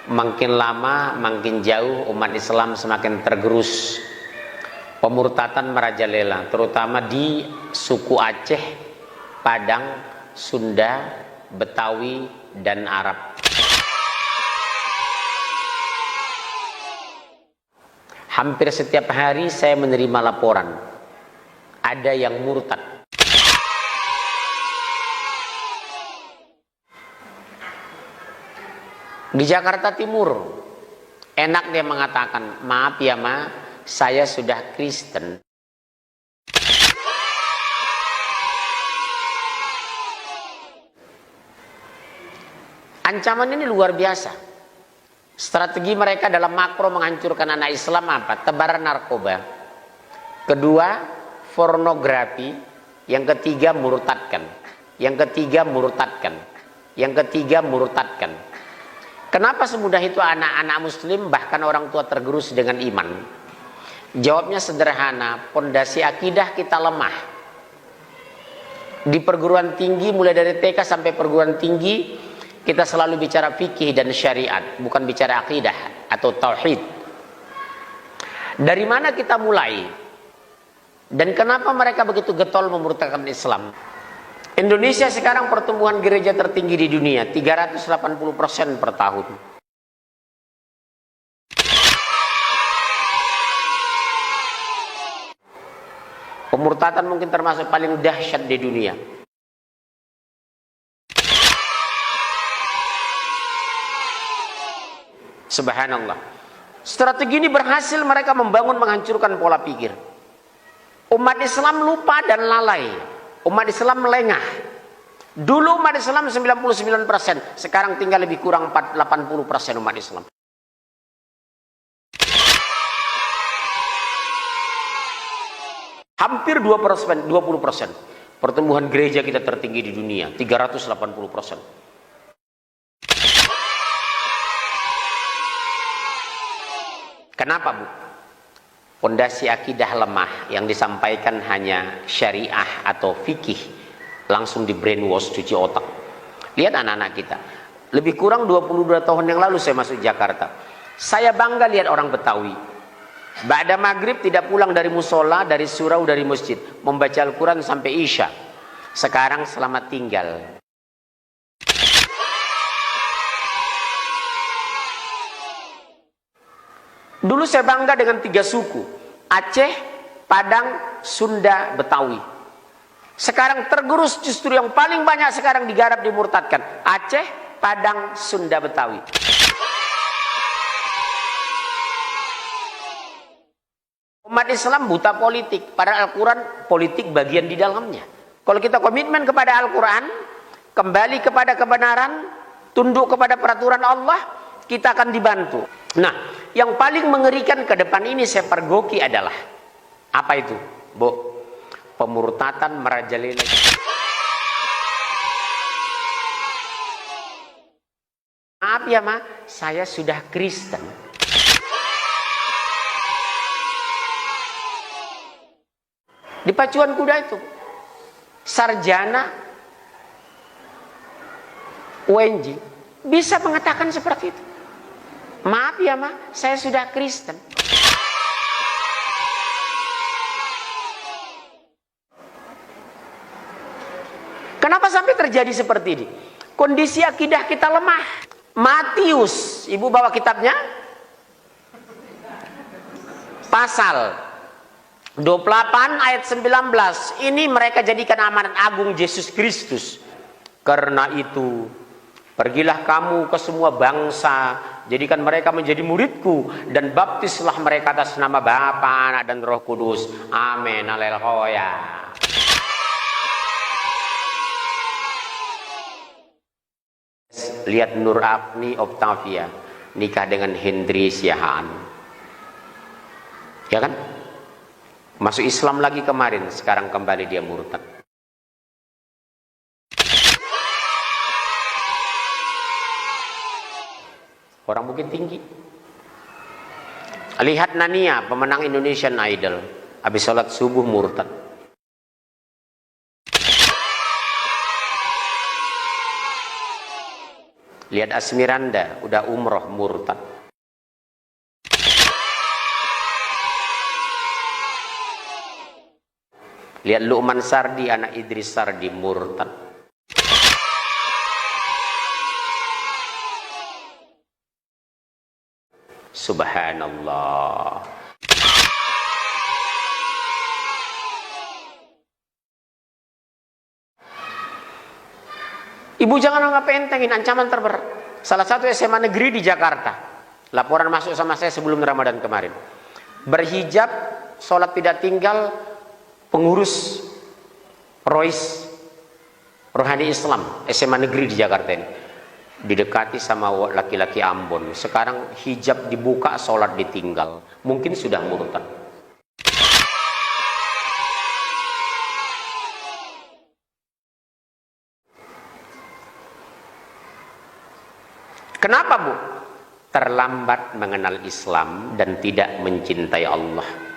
Makin lama makin jauh umat Islam semakin tergerus. Pemurtatan merajalela, terutama di suku Aceh, Padang, Sunda, Betawi, dan Arab. Hampir setiap hari saya menerima laporan ada yang murtad. Di Jakarta Timur, enak dia mengatakan, maaf ya ma, saya sudah Kristen. Ancaman ini luar biasa. Strategi mereka dalam makro menghancurkan anak Islam apa? Tebaran narkoba. Kedua, pornografi. Yang ketiga, murtadkan. Yang ketiga, murtadkan. Yang ketiga, murtadkan. Kenapa semudah itu anak-anak muslim bahkan orang tua tergerus dengan iman? Jawabnya sederhana, pondasi akidah kita lemah. Di perguruan tinggi mulai dari TK sampai perguruan tinggi kita selalu bicara fikih dan syariat, bukan bicara akidah atau tauhid. Dari mana kita mulai? Dan kenapa mereka begitu getol memurtadkan Islam? Indonesia sekarang pertumbuhan gereja tertinggi di dunia, 380% per tahun. Pemurtatan mungkin termasuk paling dahsyat di dunia. Subhanallah. Strategi ini berhasil mereka membangun menghancurkan pola pikir. Umat Islam lupa dan lalai. Umat Islam melengah. Dulu umat Islam 99%, sekarang tinggal lebih kurang 80% umat Islam. Hampir 20%. Pertumbuhan gereja kita tertinggi di dunia, 380%. Kenapa, Bu? Pondasi akidah lemah, yang disampaikan hanya syariah atau fikih, langsung di brainwash, cuci otak. Lihat anak-anak kita. Lebih kurang 22 tahun yang lalu saya masuk Jakarta. Saya bangga lihat orang Betawi. Ba'da maghrib tidak pulang dari musola, dari surau, dari masjid, membaca Al-Quran sampai Isya. Sekarang selamat tinggal. Dulu saya bangga dengan 3 suku, Aceh, Padang, Sunda, Betawi. Sekarang tergerus, justru yang paling banyak sekarang digarap dimurtadkan, Aceh, Padang, Sunda, Betawi. Umat Islam buta politik, padahal Al-Quran politik bagian di dalamnya. Kalau kita komitmen kepada Al-Quran, kembali kepada kebenaran, tunduk kepada peraturan Allah, kita akan dibantu. Nah, yang paling mengerikan ke depan ini saya pergoki adalah apa itu, Bu? Pemurtatan merajalela. Maaf ya, Ma, saya sudah Kristen. Di pacuan kuda itu, sarjana UNJ bisa mengatakan seperti itu. Maaf ya ma, saya sudah Kristen. Kenapa sampai terjadi seperti ini? Kondisi akidah kita lemah. Matius, ibu bawa kitabnya? Pasal 28 ayat 19. Ini mereka jadikan amanat agung Yesus Kristus. Karena itu, pergilah kamu ke semua bangsa, jadikan mereka menjadi muridku, dan baptislah mereka atas nama Bapa, Anak, dan Roh Kudus. Amin. Haleluya. Lihat Nur Apni Octavia nikah dengan Hendri Siahaan, ya kan? Masuk Islam lagi kemarin, sekarang kembali dia murtad. Orang Bukit Tinggi. Lihat Nania, pemenang Indonesian Idol, habis sholat subuh murtad. Lihat Asmiranda, udah umroh murtad. Lihat Luqman Sardi, anak Idris Sardi, murtad. Subhanallah. Ibu jangan anggap entengin ancaman terberat. Salah satu SMA negeri di Jakarta, laporan masuk sama saya sebelum Ramadan kemarin. Berhijab, sholat tidak tinggal, pengurus Rois Rohani Islam SMA negeri di Jakarta ini didekati sama laki-laki Ambon. Sekarang hijab dibuka, sholat ditinggal. Mungkin sudah murtad. Kenapa, Bu? Terlambat mengenal Islam dan tidak mencintai Allah.